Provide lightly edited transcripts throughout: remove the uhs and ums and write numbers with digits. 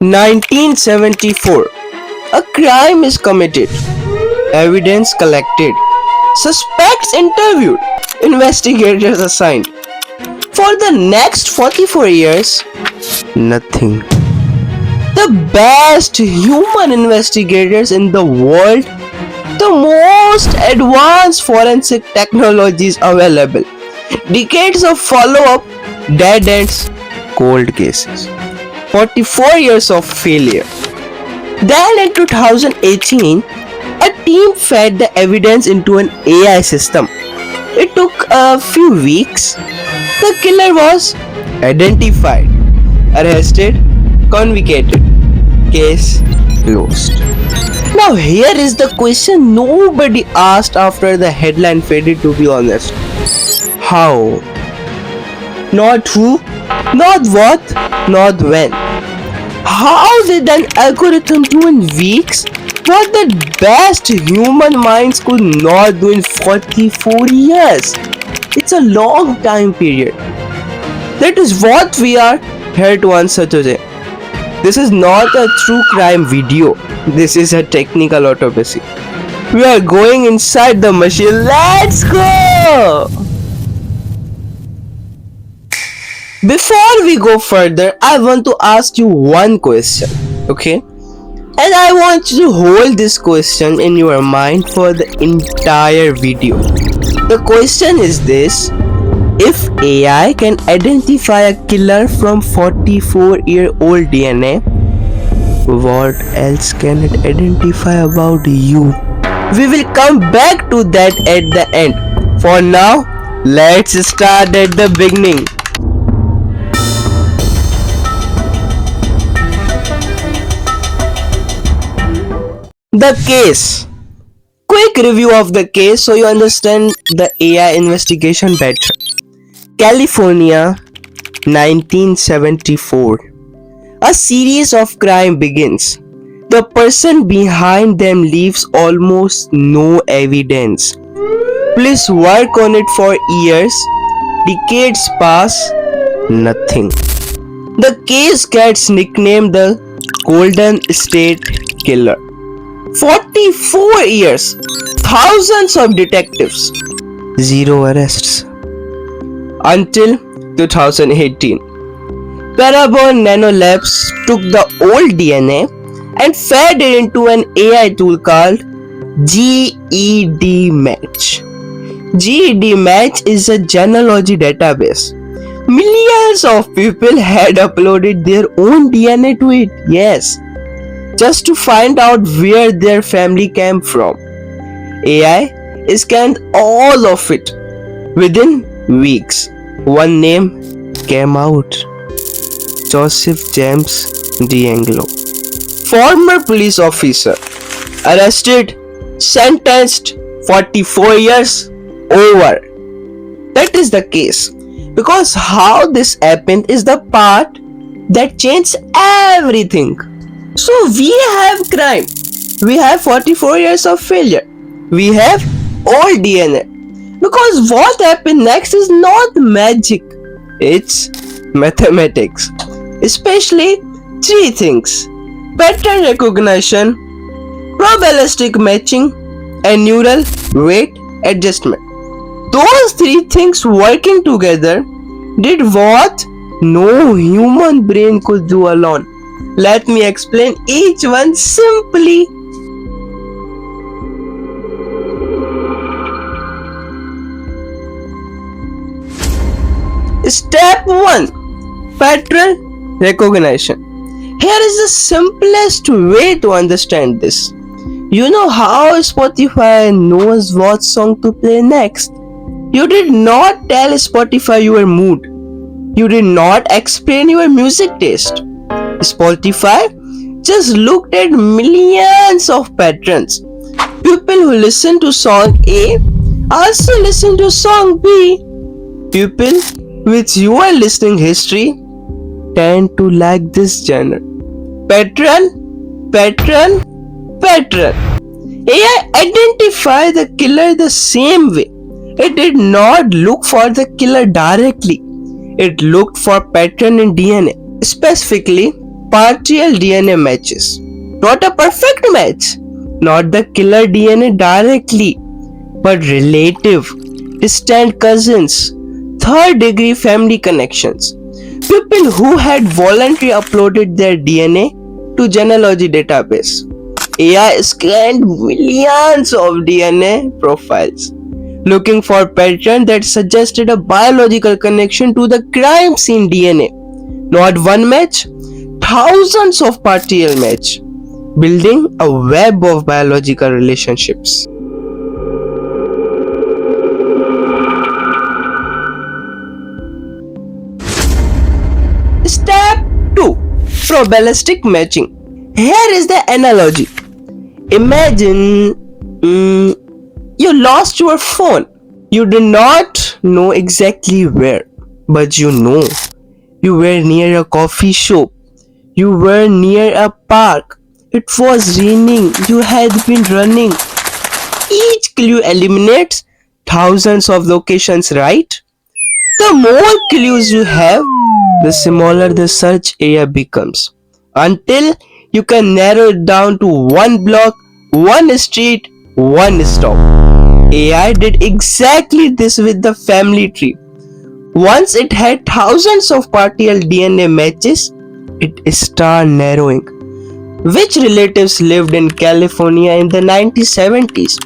1974. A crime is committed. Evidence collected. Suspects interviewed. Investigators assigned. For the next 44 years, nothing. The best human investigators in the world, the most advanced forensic technologies available, decades of follow-up, dead ends, cold cases, 44 years of failure. Then in 2018, a team fed the evidence into an AI system. It took a few weeks. The killer was identified, arrested, convicted, case closed. Now here is the question nobody asked after the headline faded, to be honest. How? Not who, not what, not when. How did an algorithm do in weeks what the best human minds could not do in 44 years? It's a long time period. That is what we are here to answer today. This is not a true crime video. This is a technical autopsy. We are going inside the machine. Let's go! Before we go further, I want to ask you one question, okay? And I want you to hold this question in your mind for the entire video. The question is this: if AI can identify a killer from 44-year-old DNA, what else can it identify about you? We will come back to that at the end. For now, let's start at the beginning. The case. Quick review of the case so you understand the AI investigation better. California, 1974. A series of crime begins. The person behind them leaves almost no evidence. Police work on it for years. Decades pass. Nothing. The case gets nicknamed the Golden State Killer. 44 years, thousands of detectives, zero arrests. Until 2018, Parabon Nanolabs took the old DNA and fed it into an AI tool called GED-Match. GED-Match is a genealogy database. Millions of people had uploaded their own DNA to it, yes, just to find out where their family came from. AI scanned all of it. Within weeks, one name came out: Joseph James D'Angelo. Former police officer, arrested, sentenced, 44 years, over. That is the case. Because how this happened is the part that changed everything. So we have crime, we have 44 years of failure, we have old DNA. Because what happened next is not magic, it's mathematics. Especially three things: pattern recognition, probabilistic matching, and neural weight adjustment. Those three things working together did what no human brain could do alone. Let me explain each one simply. Step 1. Pattern recognition. Here is the simplest way to understand this. You know how Spotify knows what song to play next? You did not tell Spotify your mood. You did not explain your music taste. Spotify just looked at millions of patterns. People who listen to song A also listen to song B. People with your listening history tend to like this genre. Pattern, pattern, pattern. AI identified the killer the same way. It did not look for the killer directly. It looked for pattern in DNA. Specifically, partial DNA matches. Not a perfect match. Not the killer DNA directly, but relative, distant cousins, third degree family connections. People who had voluntarily uploaded their DNA to genealogy database. AI scanned millions of DNA profiles, looking for patterns that suggested a biological connection to the crime scene DNA. Not one match, thousands of partial match, building a web of biological relationships. Step 2. Probabilistic matching. Here is the analogy. Imagine you lost your phone. You do not know exactly where, but you know you were near a coffee shop. You were near a park. It was raining. You had been running. Each clue eliminates thousands of locations, right? The more clues you have, the smaller the search area becomes. Until you can narrow it down to one block, one street, one stop. AI did exactly this with the family tree. Once it had thousands of partial DNA matches, it started narrowing. Which relatives lived in California in the 1970s?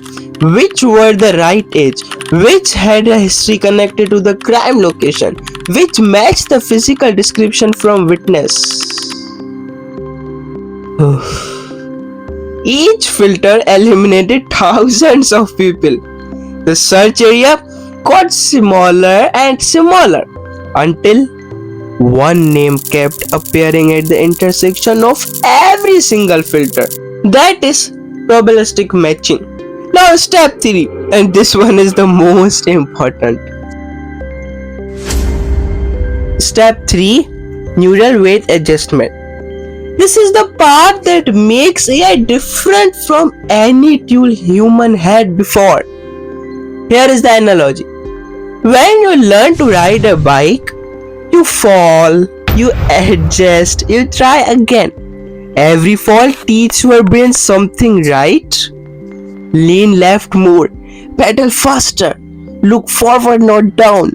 Which were the right age? Which had a history connected to the crime location? Which matched the physical description from witness? Each filter eliminated thousands of people. The search area got smaller and smaller until one name kept appearing at the intersection of every single filter. That is probabilistic matching. Now step 3, and this one is the most important. Step 3, neural weight adjustment. This is the part that makes AI different from any tool human had before. Here is the analogy. When you learn to ride a bike, you fall, you adjust, you try again. Every fall teaches your brain something, right? Lean left more, pedal faster, look forward, not down.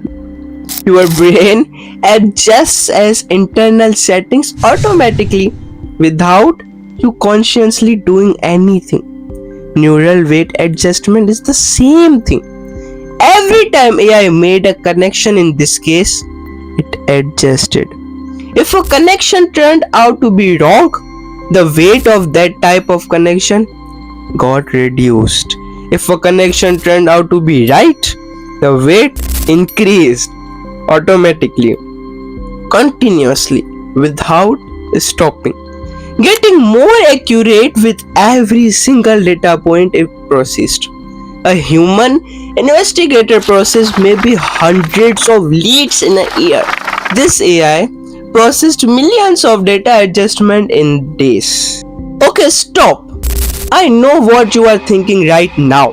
Your brain adjusts as internal settings automatically without you consciously doing anything. Neural weight adjustment is the same thing. Every time AI made a connection, in this case, it adjusted. If a connection turned out to be wrong, the weight of that type of connection got reduced. If a connection turned out to be right, the weight increased automatically, continuously, without stopping, getting more accurate with every single data point it processed. A human investigator process maybe hundreds of leads in a year. This AI processed millions of data adjustment in days. Okay, stop. I know what you are thinking right now.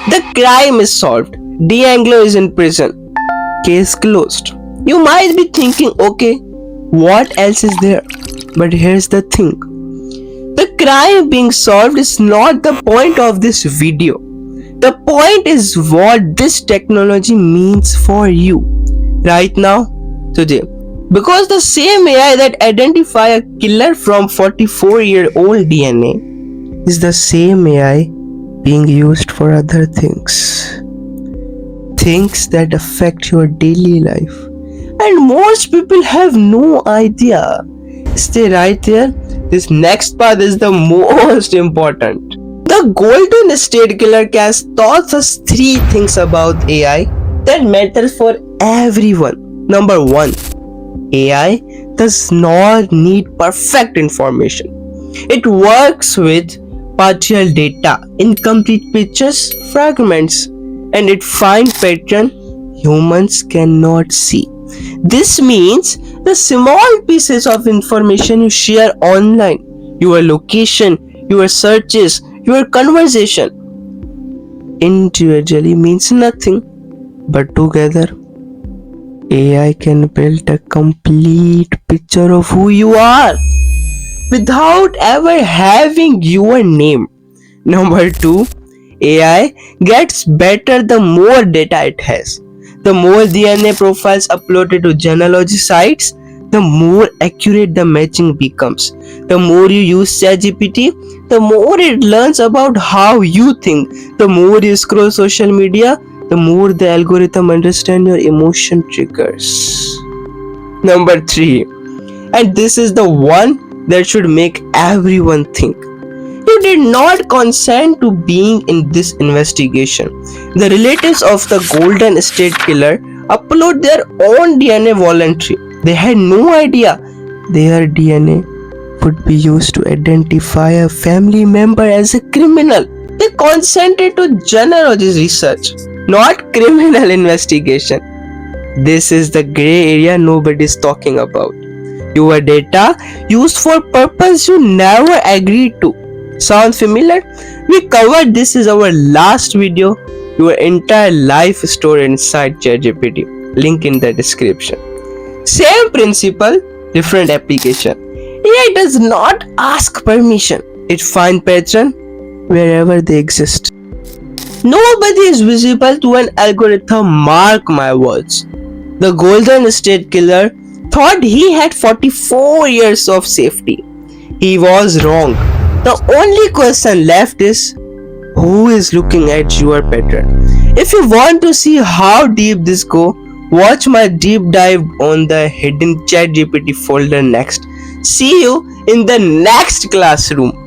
The crime is solved. D'Angelo is in prison. Case closed. You might be thinking, okay, what else is there? But here's the thing. The crime being solved is not the point of this video. The point is what this technology means for you right now, today. Because the same AI that identify a killer from 44-year-old DNA is the same AI being used for other things. Things that affect your daily life. And most people have no idea. Stay right there. This next part is the most important. The Golden State Killer case taught us 3 things about AI that matter for everyone. Number 1. AI does not need perfect information. It works with partial data, incomplete pictures, fragments, and it finds patterns humans cannot see. This means the small pieces of information you share online, your location, your searches, your conversation, individually means nothing, but together AI can build a complete picture of who you are. without ever having your name. Number 2, AI gets better the more data it has. The more DNA profiles uploaded to genealogy sites, the more accurate the matching becomes. The more you use ChatGPT, the more it learns about how you think. The more you scroll social media, the more the algorithm understands your emotion triggers. Number 3, and this is the one that should make everyone think. You did not consent to being in this investigation. The relatives of the Golden State Killer upload their own DNA voluntarily. They had no idea their DNA would be used to identify a family member as a criminal. They consented to genealogy research, not criminal investigation. This is the gray area nobody is talking about. Your data used for purpose you never agreed to. Sound familiar? We covered this is our last video. Your entire life stored inside ChatGPT. Link in the description. Same principle, different application. AI does not ask permission. It finds pattern wherever they exist. Nobody is visible to an algorithm, mark my words. The Golden State Killer thought he had 44 years of safety. He was wrong. The only question left is who is looking at your pattern. If you want to see how deep this go, watch my deep dive on the hidden ChatGPT folder next. See you in the next classroom.